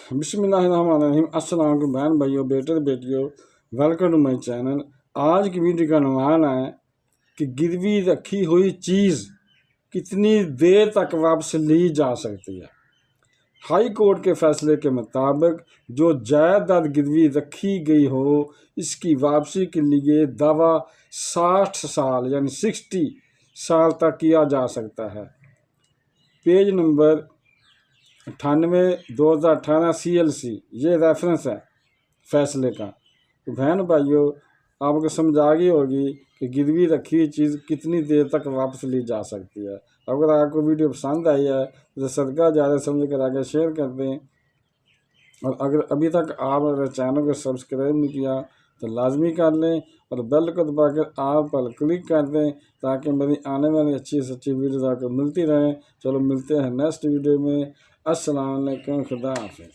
बिस्मिल्लाहिर्रहमानिर्रहीम। अस्सलाम वालेकुम बहन भाइयों, बेटे बेटियों, वेलकम टू माय चैनल। आज की वीडियो का अनुमान है कि गिरवी रखी हुई चीज़ कितनी देर तक वापस ली जा सकती है। हाई कोर्ट के फैसले के मुताबिक जो जायदाद गिरवी रखी गई हो, इसकी वापसी के लिए दावा 60 साल यानी 60 साल तक किया जा सकता है। पेज नंबर 98/2018 CLC ये रेफरेंस है फैसले का। तो बहन भाइयों, आपको समझ आ गई होगी कि गिरवी रखी चीज़ कितनी देर तक वापस ली जा सकती है। अगर आपको वीडियो पसंद आई है तो सदका ज़्यादा समझ कर आगे शेयर कर दें, और अगर अभी तक आप मेरे चैनल को सब्सक्राइब नहीं किया तो लाजमी कर लें और बेल को दबाकर आप पर क्लिक कर दें ताकि मेरी आने वाली अच्छी से अच्छी वीडियोज़ आपको मिलती रहें। चलो मिलते हैं नेक्स्ट वीडियो में। अस्सलाम वालेकुम, खुदा हाफ़िज़।